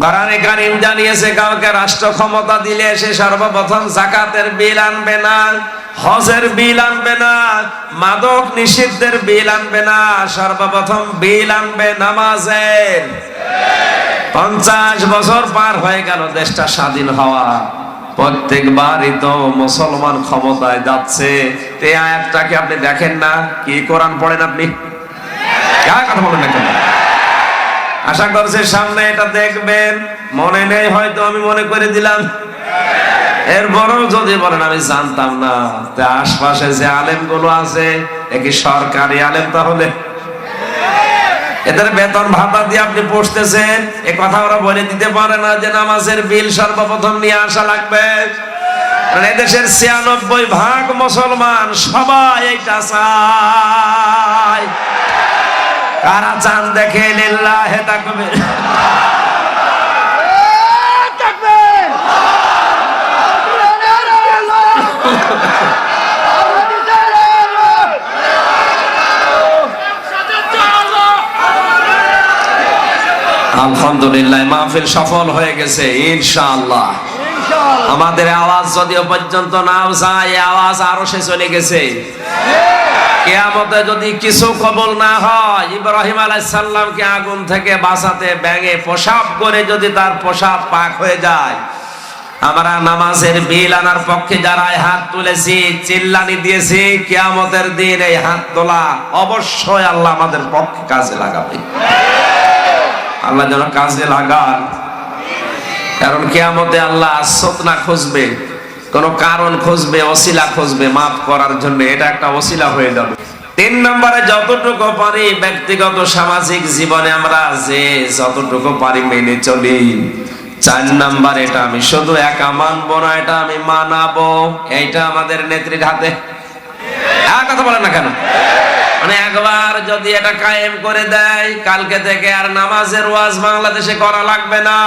কোরআনে কারীম জানিয়েছে কাউকে রাষ্ট্র ক্ষমতা দিলে সে সর্বপ্রথম যাকাতের বিল আনবে না, হজের বিল আনবে না, মাদক নিষিদ্ধের বিল আনবে না, সর্বপ্রথম বিল আনবে নামাজের। 50 বছর পার হয়ে গেল দেশটা স্বাধীন হওয়া, প্রত্যেকবারই তো মুসলমান ক্ষমতায় যাচ্ছে। এই আয়াতটাকে আপনি দেখেন না? কি কোরআন পড়েন আপনি? কার কথা বলেন না কেন? আশা করছি সামনে এটা দেখবেন। মনে নেই হয়তো, আমি মনে করে দিলাম। এরপরেও যদি বলেন আমি জানতাম না, তা আশপাশে যে আলেমগুলো আছে এ কি সরকারি আলেম? তাহলে এদের বেতন ভাতা দিয়ে আপনি পড়তেছেন, এ কথা ওরা বলে দিতে পারে না যে নামাজের বিল সর্বপ্রথম নিয়ে আসা লাগবে? এদেশের 96% মুসলমান সবাই এইটা চায়। কারা চান দেখে লিল্লাহে তাকবীর। আলহামদুলিল্লাহ, মাহফিল সফল হয়ে গেছে ইনশাআল্লাহ। আমাদের আওয়াজ যদিও পর্যন্ত না যায়, আওয়াজ আরো সে চলে গেছে। কিয়ামতে যদি কিছু কবুল না হয়, ইব্রাহিম আলাইহিস সালামকে আগুন থেকে বাঁচাতে ব্যাঙে পেশাব করে যদি তার পেশাব পাক হয়ে যায়, আমরা নামাজের বিল আনার পক্ষে যারা হাত তুলেছি, চিল্লানি দিয়েছি, কিয়ামতের দিন এই হাত তোলা অবশ্যই আল্লাহ আমাদের পক্ষে কাজে লাগাবে। আল্লাহ যেন কাজে লাগান, কারণ কিয়ামতে আল্লাহ সতনা খুঁজবে, কোন কারণ খুঁজবে, ওসিলা খুঁজবে মাফ করার জন্য। এটা একটা ওসিলা হয়ে যাবে। 3 নম্বরে যতটুকু পারি ব্যক্তিগত সামাজিক জীবনে আমরা যে যতটুকু পারি মেনে চলি। 4 নম্বর, এটা আমি শুধু একা মানবো না, এটা আমি মানাবো। এইটা আমাদের নেত্রীর হাতে। কথা বলেন না কেন? মানে একবার যদি এটা কায়েম করে দেয়, কালকে থেকে আর নামাজের ওয়াজ বাংলাদেশে করা লাগবে না।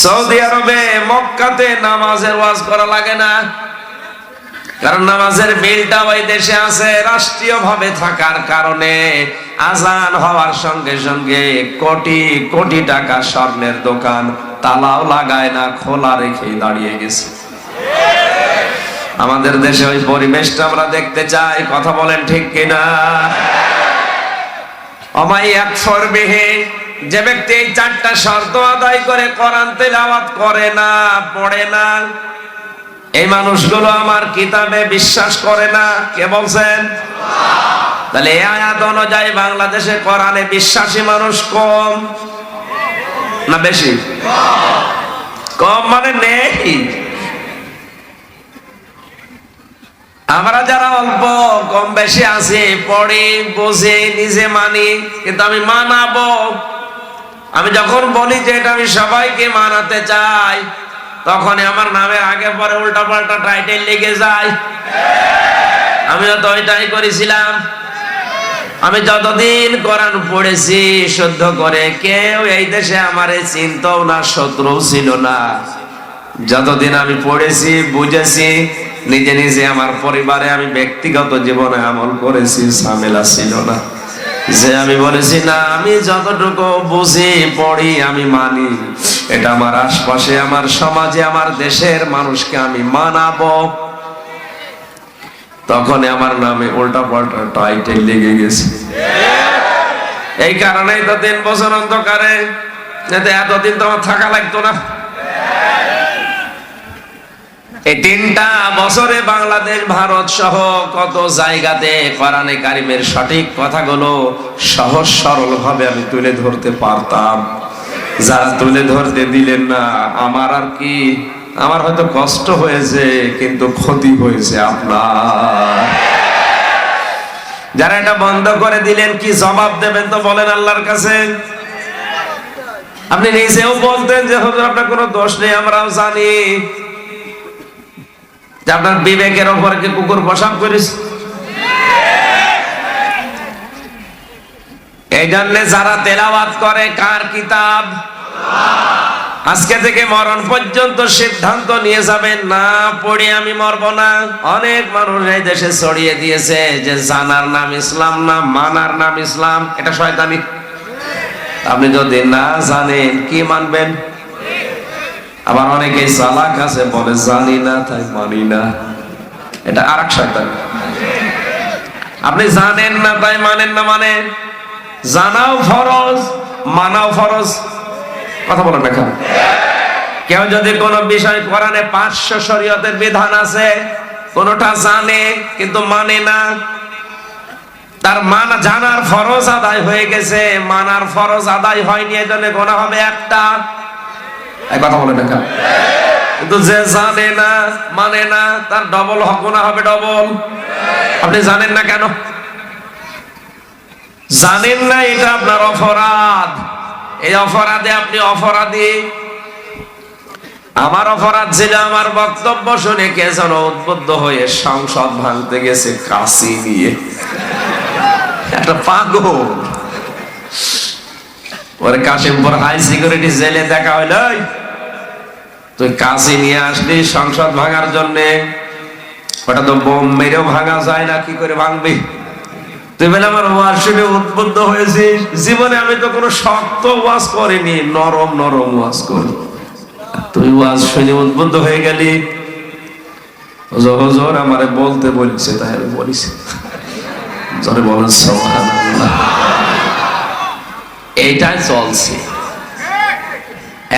সৌদি আরবে মক্কাতে নামাজের ওয়াজ করা লাগে না, কারণ নামাজের বিলটা ওই দেশে আছে। রাষ্ট্রীয় ভাবে থাকার কারণে আজান হওয়ার সঙ্গে সঙ্গে কোটি কোটি টাকা স্বর্ণের দোকান তালাও লাগায় না, খোলা রেখেই দাঁড়িয়ে গেছে। আমাদের দেশে ওই পরিবেশটা আমরা দেখতে চাই। কথা বলেন ঠিক কিনা? যে ব্যক্তি এই 4টা শর্ত আদায় করে কোরআন তেলাওয়াত করে না, পড়ে না, এই মানুষগুলো আমার কিতাবে বিশ্বাস করে না। কে বলছেন? তাহলে এই আয়াত অনুযায়ী বাংলাদেশে কোরআনে বিশ্বাসী মানুষ কম না বেশি? কম মানে নেই। আমরা যারা অল্প কম বেশি আছি, পড়ি, বুঝি, নিজে মানি, কিন্তু আমি মানাবো। আমি যখন বলি যে এটা আমি সবাইকে মানাতে চাই, তখন আমার নামের আগে পরে উল্টা পাল্টা টাইটেল লেগে যায়। আমিও তো ওইটাই করেছিলাম। আমি যতদিন কোরআন পড়েছি শুদ্ধ করে, কেউ এই দেশে আমারে চিনতও না, শত্রু ছিল না। যতদিন আমি পড়েছি, বুঝেছি, নিজে নিজে আমার পরিবারে আমি ব্যক্তিগত জীবনে আমল করেছি, ঝামেলা ছিল না। যে আমি বলেছি না, আমি যতটুকু বুঝি, পড়ি, আমি মানি, এটা আমার আশপাশে, আমার সমাজে, আমার দেশের মানুষকে আমি মানাবো, তখন আমার নামে উল্টা পাল্টা টাইটেল লেগে গেছে। এই কারণেই তো 3 বছর অন্ধকারে, এতদিন তো আমার থাকা লাগতো না। এই 3টা বছরে বাংলাদেশ, ভারত সহ কত জায়গাতে কোরআনে কারিমের সঠিক কথাগুলো সহজ সরল ভাবে আমি তুলে ধরতে পারতাম। যারা তুলে ধরতে দিলেন না, আমার আর কি, আমার হয়তো কষ্ট হয়েছে, কিন্তু ক্ষতি হয়েছে আপনার। যারা এটা বন্ধ করে দিলেন, কি জবাব দেবেন তো বলেন আল্লাহর কাছে? আপনি নিজেও বলতেন যে হুজুর আপনার কোনো দোষ নেই, আমরাও জানি যে আপনার বিবেকের ওপর কি কুকুর পেশাব করেছে। এই জন্য যারা তেলাওয়াত করে কার কিতাব, আজকে থেকে মরণ পর্যন্ত সিদ্ধান্ত নিয়ে যাবেন, না পড়ে আমি মরব না। অনেক মানুষ এই দেশে ছড়িয়ে দিয়েছে যে জানার নাম ইসলাম না, মানার নাম ইসলাম। এটা শয়তানি। আপনি যদি না জানেন কি মানবেন? আবার অনেকে চালাক আছে, বলে জানি না তাই মানি না। এটা আর এক শয়তান। আপনি জানেন না তাই মানেন না, মানে জানাও ফরজ, মানাও ফরজ। কথা বলেন না কেন? কেউ যদি কোন বিষয় কোরআনে 500 শরীয়তের বিধান আছে, কোনটা জানে কিন্তু মানে না, তার মানা জানার ফরজ আদায় হয়ে গেছে, মানার ফরজ আদায় হয়নি, এজন্য গোনা হবে একটা। এই কথা বলেন না কেন? কিন্তু যে জানে না মানে না, তার ডবল গুনাহ হবে, ডবল। আপনি জানেন না কেন? জানেন না, এটা আপনার অপরাধ। এই অপরাধে আপনি অপরাধী। আমার অপরাধ ছিল, আমার বক্তব্য শুনে কে যেন উদ্বুদ্ধ হয়ে সংসদ ভাঙতে গেছে কাশি নিয়ে। একটা পাগল। ওরে কাশিমপুর হাই সিকিউরিটি জেলে দেখা হইল, তুই কাশি নিয়ে আসলি সংসদ ভাঙার জন্য। ওটা তো বোম মেরেও ভাঙা যায় না, কি করে ভাঙবি? তুই বলে আমার ওয়াজ শুনে উদ্বুদ্ধ হয়েছিস। জীবনে আমি তো কোনো শক্ত ওয়াজ করিনি, নরম নরম ওয়াজ করি। তুই ওয়াজ শুনে উদ্বুদ্ধ হয়ে গেলি। হুজুর আমারে বলতে বলছে তাই আমি বলিস। জোরে বলেন সুবহানাল্লাহ। এইটাই চলছে।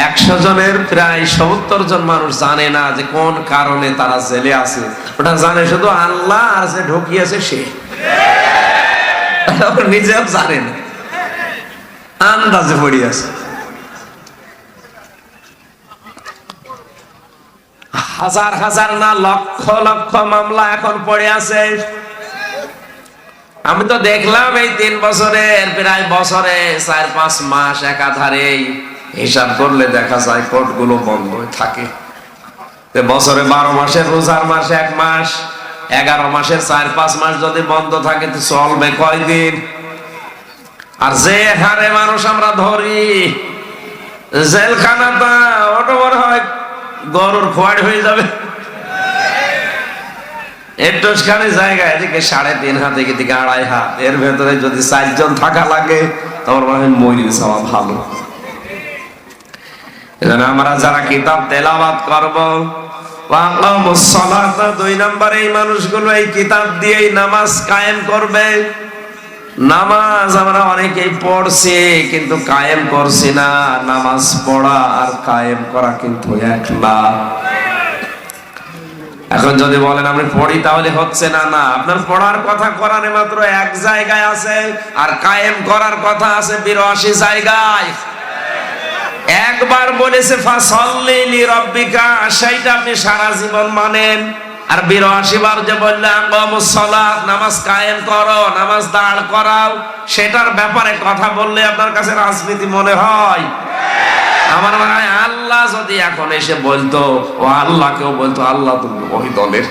100 জনের প্রায় 70 জন মানুষ জানে না যে কোন কারণে তারা জেলে আছে। ওটা জানে শুধু আল্লাহ, আর যে ঢুকিয়েছে সে নিজেও জানে না, আন্দাজে পড়ে আছে। হাজার হাজার না লক্ষ লক্ষ মামলা এখন পড়ে আছে। আমি তো দেখলাম এই 3 বছরের প্রায় বছরে 4-5 মাস একাধারে হিসাব করলে দেখা যায় কোর্টগুলো বন্ধ থাকে। বছরে 12 মাসের রোজার মাস 1 মাস, 11 মাসের 4-5 মাস যদি বন্ধ থাকে তো চলবে কয়দিন? আর যে হারে মানুষ আমরা ধরি, জেলখানাটা ওটা মনে হয় গরুর খোয়াড় হয়ে যাবে। একটুখানি জায়গা, এদিকে 3.5 হাত, এদিকে 2.5 হাত, এর ভেতরে যদি 4 জন থাকা লাগে তোমার মনে হয় মরে যাওয়া ভালো। এজন্য আমরা যারা কিতাব তেলাওয়াত করব, 2 নম্বরে এই মানুষগুলো এই কিতাব দিয়েই নামাজ কায়েম করবে। নামাজ আমরা অনেকেই পড়ছি কিন্তু কায়েম করছি না। নামাজ পড়া আর কায়েম করা কিন্তু এক না। এখন যদি বলেন আমি পড়ি তাহলে হচ্ছে না, না, আপনার পড়ার কথা কোরআনে মাত্র 1 জায়গায় আছে, আর কায়েম করার কথা আছে 82 জায়গায়। একবার বলেছে ফাসাল্লি লিরাব্বিকা, সেইটা আপনি সারা জীবন মানেন। আর 82 বার যে বললে আকামুস সালাত, নামাজ কায়েম করো, নামাজ দাঁড় করাও, সেটার ব্যাপারে কথা বললে আপনার কাছে রাজনীতি মনে হয়? আমার মনে হয় আল্লাহ যদি এখন এসে বলতো, ও আল্লাহকেও বলতো আল্লাহ তুমি ওই দলের।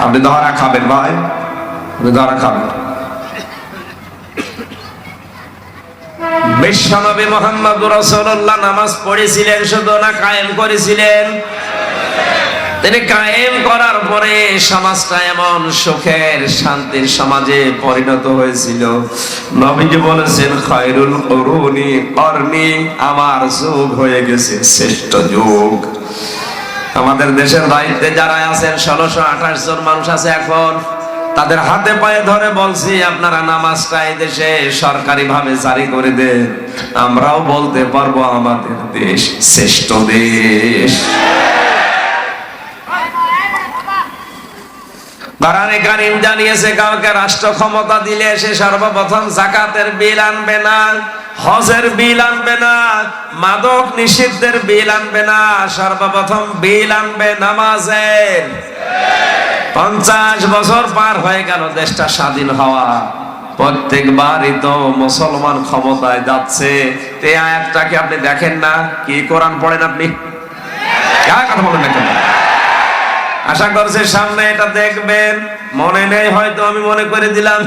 আপনি ধরা খাবেন ভাই, আপনি ধরা খাবেন। বিশ্বনবী মুহাম্মদুর রাসূলুল্লাহ নামাজ পড়েছিলেন শুধু না কায়েম করেছিলেন? তিনি কায়েম করার পরে সমাজটা এমন সুখের শান্তির সমাজে পরিণত হয়েছিল। নবীজি বলেছেন খায়রুল কুরুনি করনি, আমার যুগ হয়ে গেছে শ্রেষ্ঠ যুগ। আমাদের দেশের দায়িত্বে যারা আছেন 1628 জন মানুষ আছে এখন, তাদের হাতে পায়ে ধরে বলছি আপনারা নামাজটা এই দেশে সরকারি ভাবে জারি করে দেন, আমরাও বলতে পারবো আমাদের দেশ শ্রেষ্ঠ দেশ। কোরআনে কারীম জানিয়েছে কাউকে রাষ্ট্র ক্ষমতা দিলে সে সর্বপ্রথম যাকাতের বিল আনবে না, হজের বিল আনবে না, মাদক নিষিদ্ধের বিল আনবে না, সর্বপ্রথম বিল আনবে নামাজের। 50 বছর পার হয়ে গেল দেশটা স্বাধীন হওয়া, প্রত্যেকবারই তো মুসলমান ক্ষমতায় যাচ্ছে। এই আয়াতটাকে আপনি দেখেন না? কি কোরআন পড়েন আপনি? কথা বলেন না কেন? আশা করছি সামনে এটা দেখবেন। মনে নেই হয়তো, আমি মনে করে দিলাম।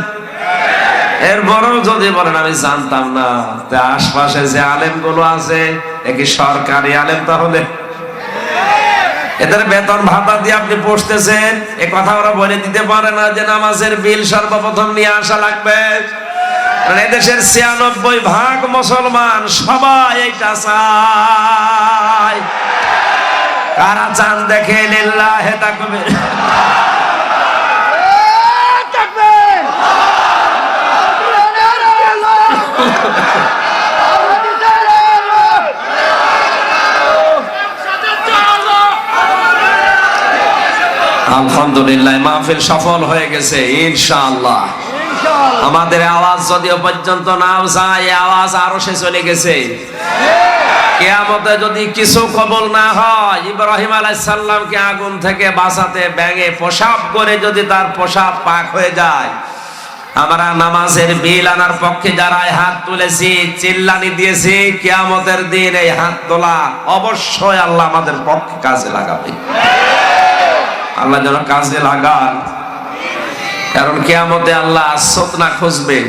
এরপরও যদি বলেন আমি জানতাম না, আশপাশে যে আলেম গুলো আছে এ কি সরকারি আলেম? তাহলে এদের বেতন ভাতা দিয়ে আপনি পড়তেছেন, এ কথা ওরা বলে দিতে পারে না যে নামাজের বিল সর্বপ্রথম নিয়ে আসা লাগবে। এদেশের ৯৬% মুসলমান সবাই এইটা চায়। কারা চান দেখে লিল্লাহে তাকবীর। আলহামদুলিল্লাহ, মাহফিল সফল হয়ে গেছে ইনশাআল্লাহ। আমাদের আওয়াজ যদিও পর্যন্ত না যায়, আওয়াজ আরশে চলে গেছে। কিয়ামতে যদি কিছু কবুল না হয়, ইব্রাহিম আলাইহিস সালামকে আগুন থেকে বাঁচাতে ব্যাঙে পেশাব করে যদি তার পেশাব পাক হয়ে যায়, আমরা নামাজের বিল আনার পক্ষে যারা হাত তুলেছি, চিল্লানি দিয়েছি, কিয়ামতের দিন এই হাত তোলা অবশ্যই আল্লাহ আমাদের পক্ষে কাজে লাগাবে। আল্লাহ যেন কাজে লাগান, কারণ কিয়ামতে আল্লাহ সৎনা খুঁজবে।